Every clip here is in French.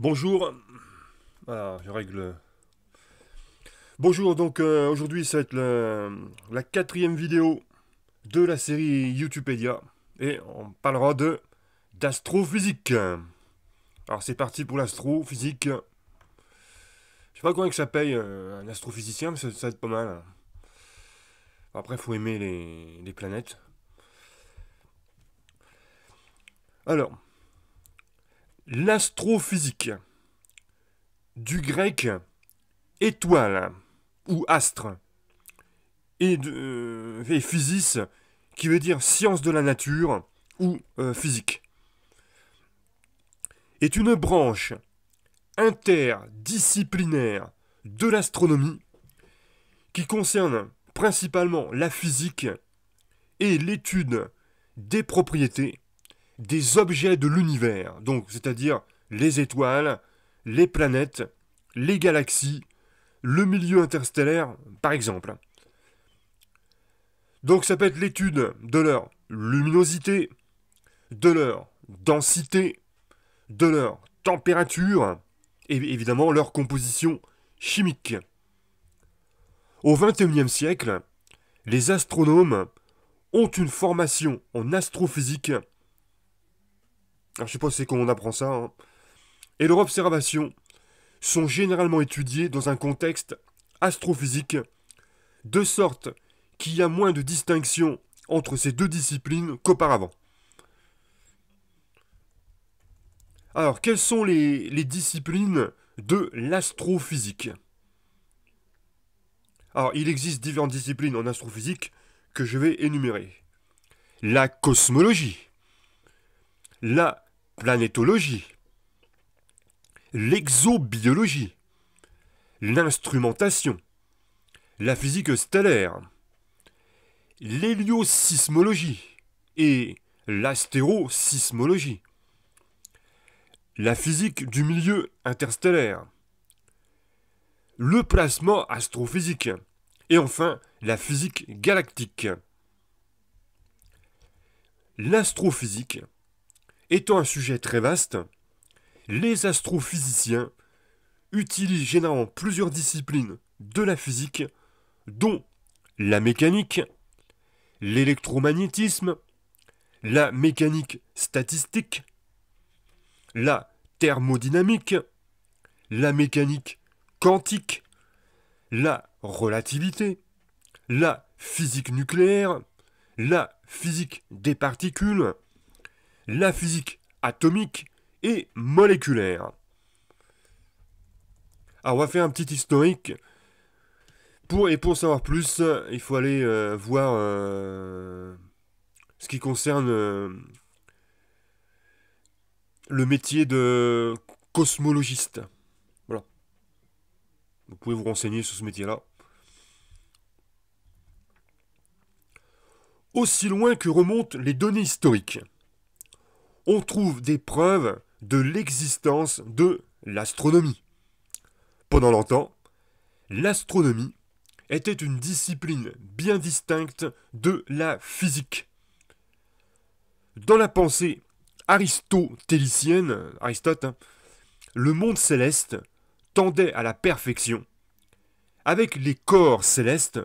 Bonjour. Ah, je règle. Bonjour, donc aujourd'hui ça va être la quatrième vidéo de la série YouTubepedia. Et on parlera d'astrophysique. Alors c'est parti pour l'astrophysique. Je sais pas combien que ça paye un astrophysicien, mais ça va être pas mal. Après, faut aimer les planètes. Alors, l'astrophysique, du grec étoile ou astre, et physis, qui veut dire science de la nature ou physique, est une branche interdisciplinaire de l'astronomie qui concerne principalement la physique et l'étude des propriétés des objets de l'univers, donc c'est-à-dire les étoiles, les planètes, les galaxies, le milieu interstellaire, par exemple. Donc ça peut être l'étude de leur luminosité, de leur densité, de leur température et évidemment leur composition chimique. Au XXIe siècle, les astronomes ont une formation en astrophysique. Alors, je ne sais pas c'est comment on apprend ça, hein. Et leurs observations sont généralement étudiées dans un contexte astrophysique, de sorte qu'il y a moins de distinction entre ces deux disciplines qu'auparavant. Alors, quelles sont les disciplines de l'astrophysique? Alors, il existe différentes disciplines en astrophysique que je vais énumérer. La cosmologie, la planétologie, l'exobiologie, l'instrumentation, la physique stellaire, l'héliosismologie et l'astérosismologie, la physique du milieu interstellaire, le plasma astrophysique et enfin la physique galactique. L'astrophysique étant un sujet très vaste, les astrophysiciens utilisent généralement plusieurs disciplines de la physique, dont la mécanique, l'électromagnétisme, la mécanique statistique, la thermodynamique, la mécanique quantique, la relativité, la physique nucléaire, la physique des particules, la physique atomique et moléculaire. Alors on va faire un petit historique. Pour savoir plus, il faut aller voir ce qui concerne le métier de cosmologiste. Voilà. Vous pouvez vous renseigner sur ce métier-là. Aussi loin que remontent les données historiques, on trouve des preuves de l'existence de l'astronomie. Pendant longtemps, l'astronomie était une discipline bien distincte de la physique. Dans la pensée aristotélicienne, Aristote, hein, le monde céleste tendait à la perfection, avec les corps célestes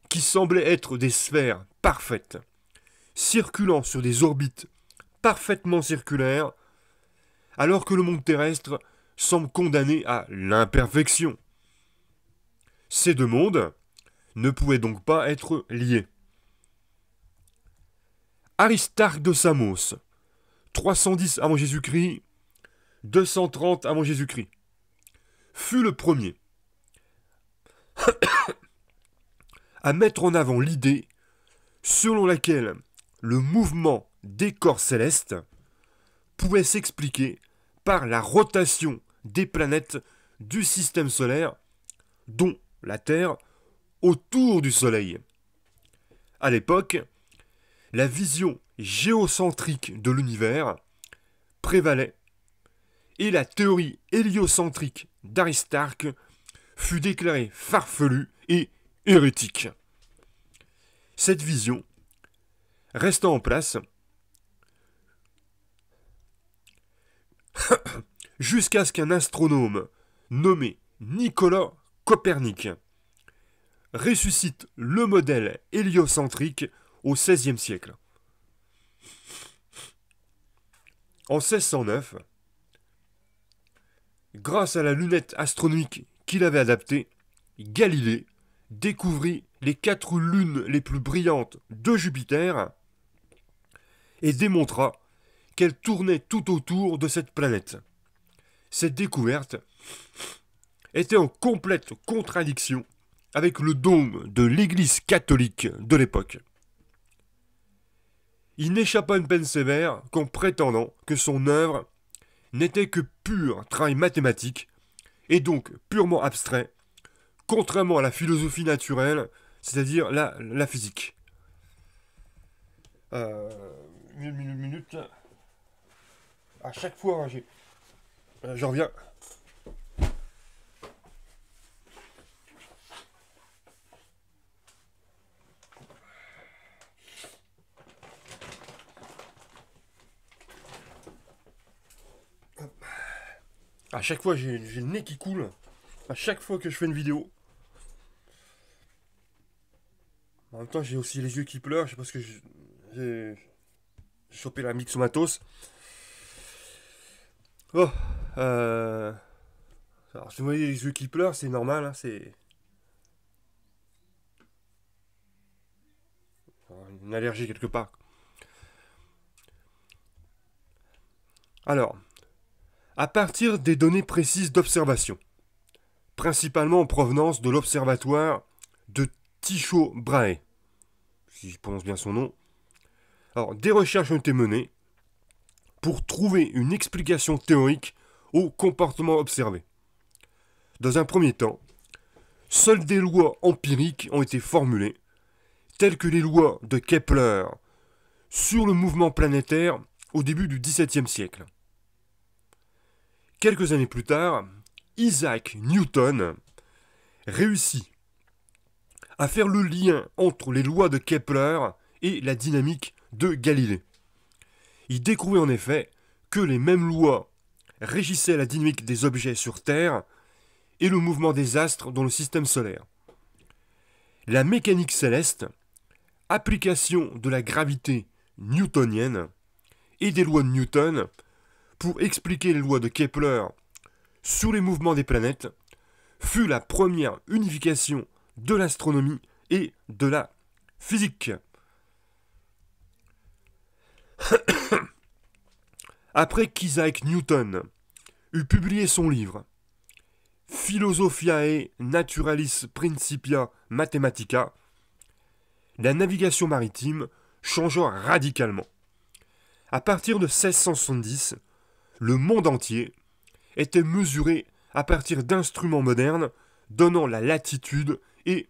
qui semblaient être des sphères parfaites, circulant sur des orbites parfaitement circulaires, alors que le monde terrestre semble condamné à l'imperfection. Ces deux mondes ne pouvaient donc pas être liés. Aristarque de Samos, 310 avant Jésus-Christ, 230 avant Jésus-Christ, fut le premier à mettre en avant l'idée selon laquelle le mouvement des corps célestes pouvait s'expliquer par la rotation des planètes du système solaire, dont la Terre, autour du Soleil. À l'époque, la vision géocentrique de l'univers prévalait et la théorie héliocentrique d'Aristarque fut déclarée farfelue et hérétique. Cette vision, restant en place, jusqu'à ce qu'un astronome nommé Nicolas Copernic ressuscite le modèle héliocentrique au XVIe siècle. En 1609, grâce à la lunette astronomique qu'il avait adaptée, Galilée découvrit les 4 lunes les plus brillantes de Jupiter et démontra qu'elles tournaient tout autour de cette planète. Cette découverte était en complète contradiction avec le dogme de l'Église catholique de l'époque. Il n'échappa à une peine sévère qu'en prétendant que son œuvre n'était que pur travail mathématique et donc purement abstrait, contrairement à la philosophie naturelle, c'est-à-dire la physique. Une minute. À chaque fois, je reviens. À chaque fois, j'ai le nez qui coule. À chaque fois que je fais une vidéo. En même temps, j'ai aussi les yeux qui pleurent. Je sais pas ce que j'ai chopé la myxomatose. Oh, alors, si vous voyez les yeux qui pleurent, c'est normal. Hein, c'est une allergie quelque part. Alors, à partir des données précises d'observation, principalement en provenance de l'observatoire de Tycho Brahe, si je prononce bien son nom. Alors, des recherches ont été menées pour trouver une explication théorique au comportement observé. Dans un premier temps, seules des lois empiriques ont été formulées, telles que les lois de Kepler sur le mouvement planétaire au début du XVIIe siècle. Quelques années plus tard, Isaac Newton réussit à faire le lien entre les lois de Kepler et la dynamique de Galilée. Il découvrit en effet que les mêmes lois régissaient la dynamique des objets sur Terre et le mouvement des astres dans le système solaire. La mécanique céleste, application de la gravité newtonienne et des lois de Newton pour expliquer les lois de Kepler sur les mouvements des planètes, fut la première unification de l'astronomie et de la physique. Après qu'Isaac Newton eut publié son livre Philosophiae Naturalis Principia Mathematica, la navigation maritime changea radicalement. À partir de 1670, le monde entier était mesuré à partir d'instruments modernes donnant la latitude et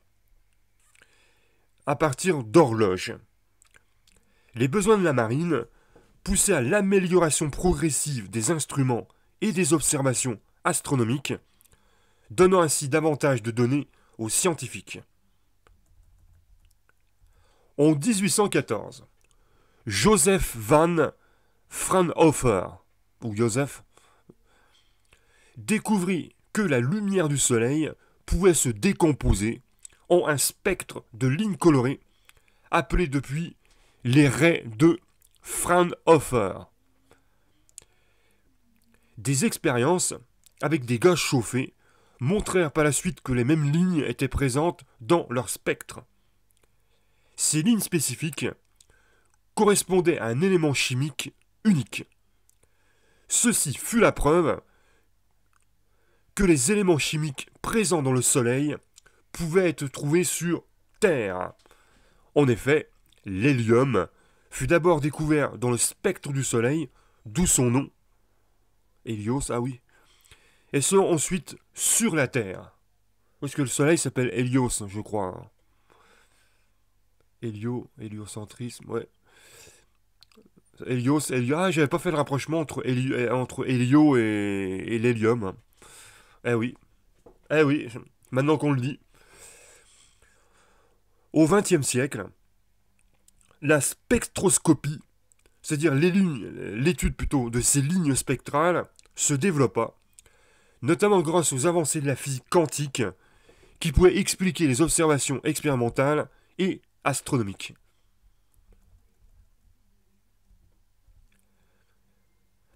à partir d'horloges. Les besoins de la marine poussaient à l'amélioration progressive des instruments et des observations astronomiques, donnant ainsi davantage de données aux scientifiques. En 1814, Joseph van Fraunhofer, ou Joseph, découvrit que la lumière du soleil pouvait se décomposer en un spectre de lignes colorées, appelé depuis les raies de Fraunhofer. Des expériences avec des gaz chauffés montrèrent par la suite que les mêmes lignes étaient présentes dans leur spectre. Ces lignes spécifiques correspondaient à un élément chimique unique. Ceci fut la preuve que les éléments chimiques présents dans le Soleil pouvaient être trouvés sur Terre. En effet, l'hélium fut d'abord découvert dans le spectre du Soleil, d'où son nom, Hélios, ah oui, et selon ensuite sur la Terre. Parce que le Soleil s'appelle Hélios, je crois. Héliocentrisme, ouais. Hélios, ah, j'avais pas fait le rapprochement entre Hélio et l'hélium. Eh oui, maintenant qu'on le dit. Au XXe siècle, la spectroscopie, c'est-à-dire l'étude plutôt de ces lignes spectrales, se développa, notamment grâce aux avancées de la physique quantique qui pouvaient expliquer les observations expérimentales et astronomiques.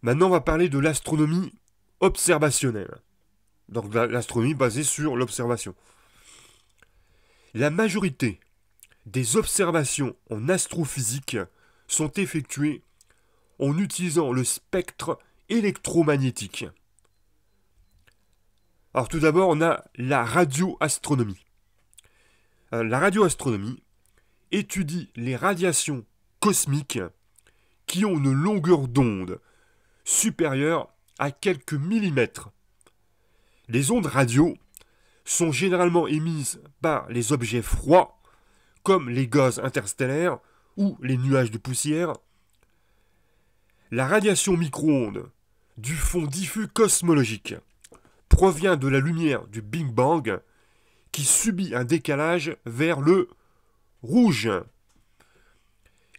Maintenant, on va parler de l'astronomie observationnelle. Donc l'astronomie basée sur l'observation. La majorité des observations en astrophysique sont effectuées en utilisant le spectre électromagnétique. Alors tout d'abord, on a la radioastronomie. La radioastronomie étudie les radiations cosmiques qui ont une longueur d'onde supérieure à quelques millimètres. Les ondes radio sont généralement émises par les objets froids, comme les gaz interstellaires ou les nuages de poussière. La radiation micro-ondes du fond diffus cosmologique provient de la lumière du Big Bang qui subit un décalage vers le rouge.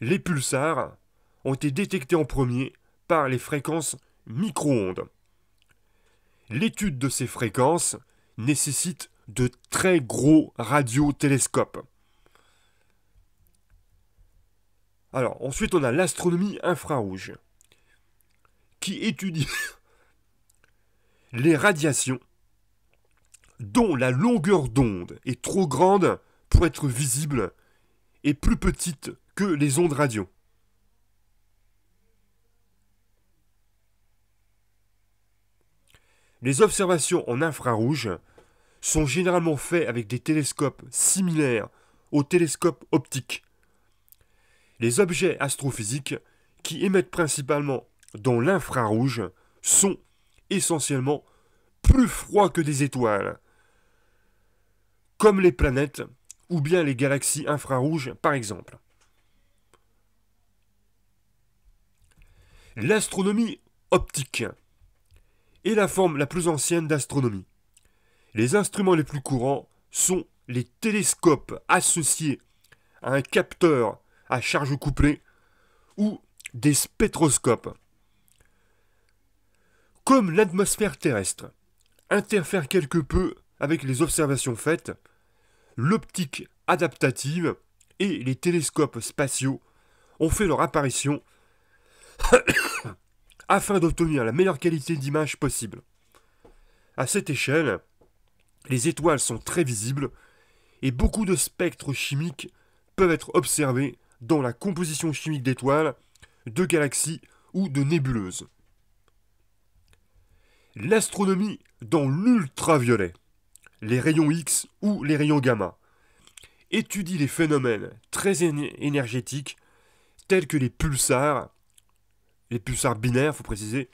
Les pulsars ont été détectés en premier par les fréquences micro-ondes. L'étude de ces fréquences nécessite de très gros radiotélescopes. Alors, ensuite, on a l'astronomie infrarouge, qui étudie les radiations dont la longueur d'onde est trop grande pour être visible et plus petite que les ondes radio. Les observations en infrarouge sont généralement faites avec des télescopes similaires aux télescopes optiques. Les objets astrophysiques qui émettent principalement dans l'infrarouge sont essentiellement plus froids que des étoiles, comme les planètes ou bien les galaxies infrarouges par exemple. L'astronomie optique est la forme la plus ancienne d'astronomie. Les instruments les plus courants sont les télescopes associés à un capteur à charge couplée ou des spectroscopes. Comme l'atmosphère terrestre interfère quelque peu avec les observations faites, l'optique adaptative et les télescopes spatiaux ont fait leur apparition afin d'obtenir la meilleure qualité d'image possible. À cette échelle, les étoiles sont très visibles et beaucoup de spectres chimiques peuvent être observés dans la composition chimique d'étoiles, de galaxies ou de nébuleuses. L'astronomie dans l'ultraviolet, les rayons X ou les rayons gamma, étudie les phénomènes très énergétiques tels que les pulsars binaires, il faut préciser,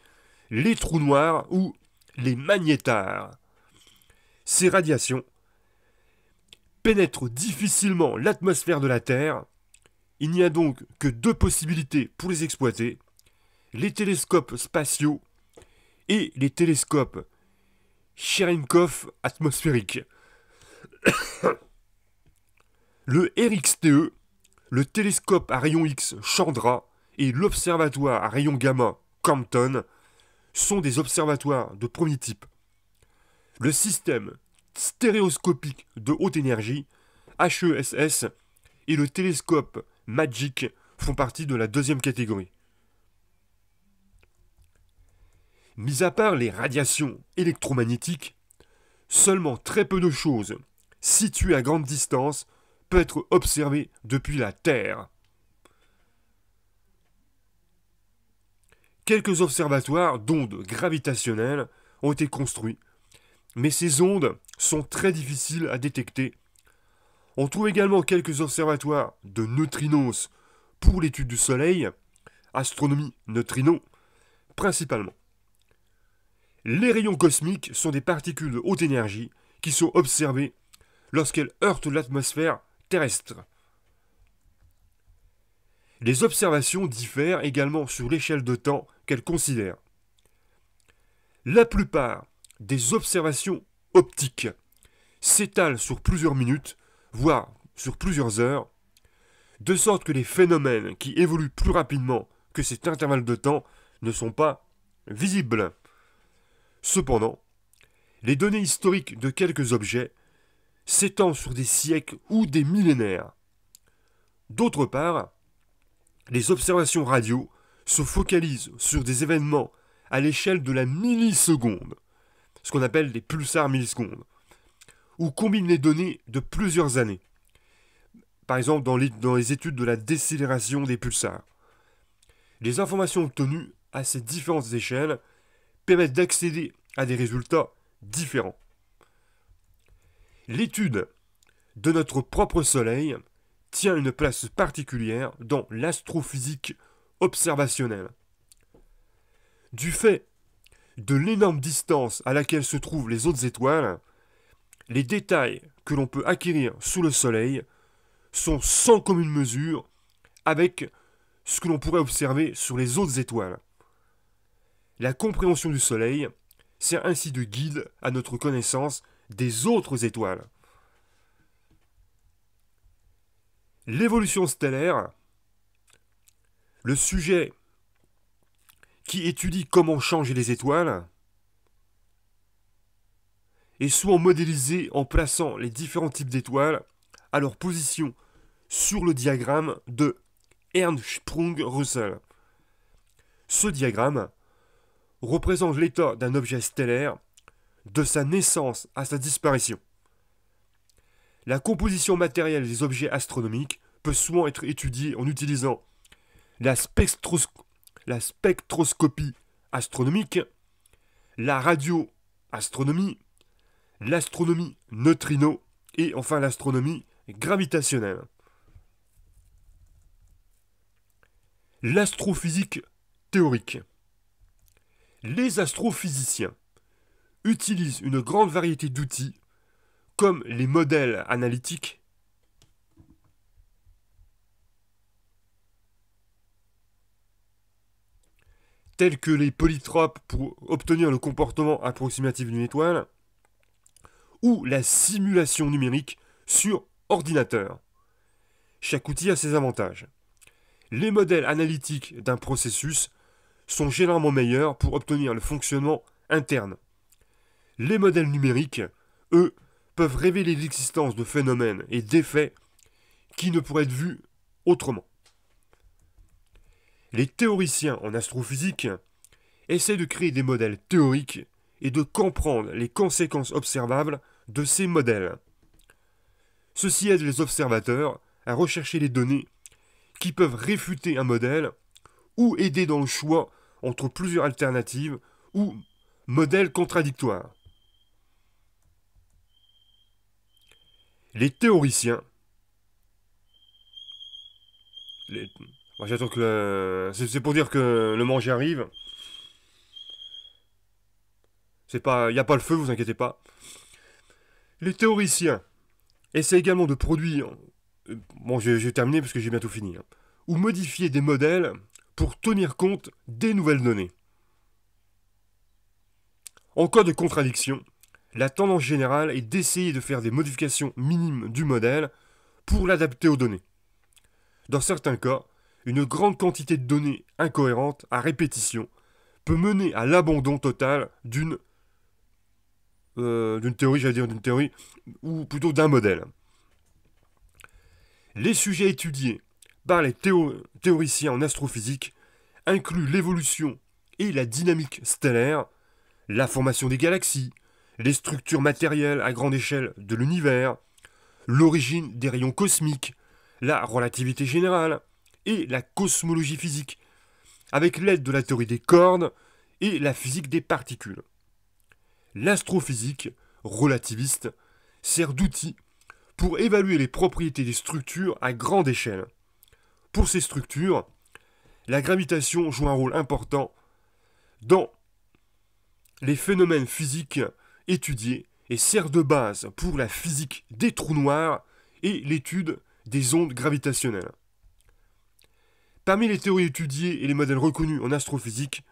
les trous noirs ou les magnétars. Ces radiations pénètrent difficilement l'atmosphère de la Terre. Il n'y a donc que deux possibilités pour les exploiter, les télescopes spatiaux et les télescopes Cherenkov atmosphériques. Le RXTE, le télescope à rayons X Chandra et l'observatoire à rayons gamma Compton sont des observatoires de premier type. Le système stéréoscopique de haute énergie, HESS, et le télescope MAGIC font partie de la deuxième catégorie. Mis à part les radiations électromagnétiques, seulement très peu de choses situées à grande distance peuvent être observées depuis la Terre. Quelques observatoires d'ondes gravitationnelles ont été construits, mais ces ondes sont très difficiles à détecter. On trouve également quelques observatoires de neutrinos pour l'étude du Soleil, astronomie neutrino, principalement. Les rayons cosmiques sont des particules de haute énergie qui sont observées lorsqu'elles heurtent l'atmosphère terrestre. Les observations diffèrent également sur l'échelle de temps qu'elles considèrent. La plupart des observations optiques s'étalent sur plusieurs minutes, voire sur plusieurs heures, de sorte que les phénomènes qui évoluent plus rapidement que cet intervalle de temps ne sont pas visibles. Cependant, les données historiques de quelques objets s'étendent sur des siècles ou des millénaires. D'autre part, les observations radio se focalisent sur des événements à l'échelle de la milliseconde, ce qu'on appelle des pulsars millisecondes, ou combinent les données de plusieurs années. Par exemple, dans les études de la décélération des pulsars. Les informations obtenues à ces différentes échelles permettent d'accéder à des résultats différents. L'étude de notre propre Soleil tient une place particulière dans l'astrophysique observationnelle. Du fait de l'énorme distance à laquelle se trouvent les autres étoiles, les détails que l'on peut acquérir sous le Soleil sont sans commune mesure avec ce que l'on pourrait observer sur les autres étoiles. La compréhension du Soleil sert ainsi de guide à notre connaissance des autres étoiles. L'évolution stellaire, le sujet qui étudie comment changent les étoiles, est souvent modélisé en plaçant les différents types d'étoiles à leur position sur le diagramme de Hertzsprung-Russell. Ce diagramme représente l'état d'un objet stellaire de sa naissance à sa disparition. La composition matérielle des objets astronomiques peut souvent être étudiée en utilisant la spectroscopie astronomique, la radioastronomie, l'astronomie neutrino et enfin l'astronomie gravitationnelle. L'astrophysique théorique. Les astrophysiciens utilisent une grande variété d'outils comme les modèles analytiques, tels que les polytropes pour obtenir le comportement approximatif d'une étoile, ou la simulation numérique sur ordinateur. Chaque outil a ses avantages. Les modèles analytiques d'un processus sont généralement meilleurs pour obtenir le fonctionnement interne. Les modèles numériques, eux, peuvent révéler l'existence de phénomènes et d'effets qui ne pourraient être vus autrement. Les théoriciens en astrophysique essaient de créer des modèles théoriques et de comprendre les conséquences observables de ces modèles. Ceci aide les observateurs à rechercher les données qui peuvent réfuter un modèle ou aider dans le choix entre plusieurs alternatives ou modèles contradictoires. Les théoriciens... J'attends que c'est pour dire que le manger arrive. Il n'y a pas le feu, vous inquiétez pas. Les théoriciens essaient également de produire... Bon, je vais terminer parce que j'ai bientôt fini. Ou modifier des modèles pour tenir compte des nouvelles données. En cas de contradiction, la tendance générale est d'essayer de faire des modifications minimes du modèle pour l'adapter aux données. Dans certains cas, une grande quantité de données incohérentes à répétition peut mener à l'abandon total d'une théorie, ou plutôt d'un modèle. Les sujets étudiés par les théoriciens en astrophysique incluent l'évolution et la dynamique stellaire, la formation des galaxies, les structures matérielles à grande échelle de l'univers, l'origine des rayons cosmiques, la relativité générale et la cosmologie physique, avec l'aide de la théorie des cordes et la physique des particules. L'astrophysique relativiste sert d'outil pour évaluer les propriétés des structures à grande échelle. Pour ces structures, la gravitation joue un rôle important dans les phénomènes physiques étudiés et sert de base pour la physique des trous noirs et l'étude des ondes gravitationnelles. Parmi les théories étudiées et les modèles reconnus en astrophysique,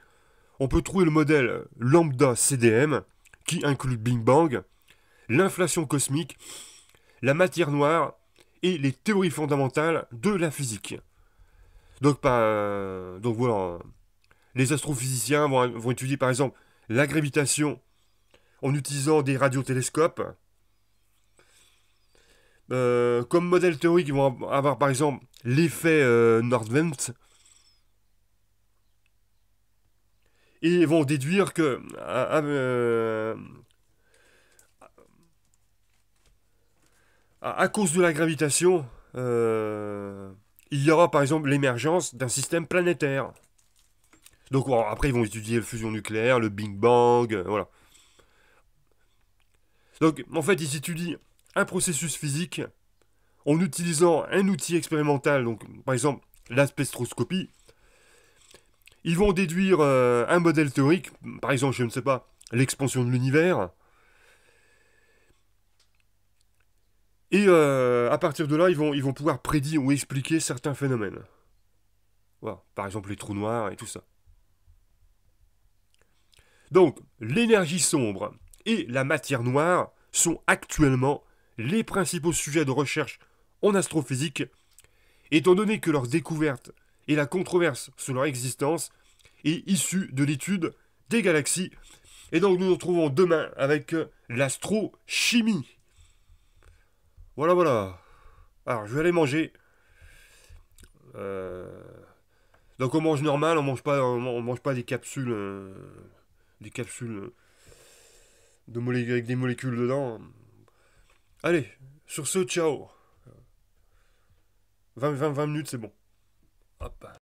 on peut trouver le modèle lambda-CDM, qui inclut Big Bang, l'inflation cosmique, la matière noire et les théories fondamentales de la physique. Donc voilà, les astrophysiciens vont étudier par exemple la gravitation en utilisant des radiotélescopes. Comme modèle théorique, ils vont avoir par exemple l'effet Nordwend. Et ils vont déduire que à cause de la gravitation, il y aura par exemple l'émergence d'un système planétaire. Donc bon, après ils vont étudier la fusion nucléaire, le Big Bang, voilà. Donc en fait ils étudient un processus physique en utilisant un outil expérimental, donc par exemple la spectroscopie. Ils vont déduire un modèle théorique, par exemple je ne sais pas, l'expansion de l'univers. Et à partir de là, ils vont pouvoir prédire ou expliquer certains phénomènes. Voilà. Par exemple les trous noirs et tout ça. Donc, l'énergie sombre et la matière noire sont actuellement les principaux sujets de recherche en astrophysique, étant donné que leur découverte et la controverse sur leur existence est issue de l'étude des galaxies. Et donc nous nous retrouvons demain avec l'astrochimie. Voilà, voilà. Alors, je vais aller manger. Euh, Donc on mange normal, on mange pas des capsules avec des molécules dedans. Allez, sur ce, ciao. 20 minutes, c'est bon. Hop.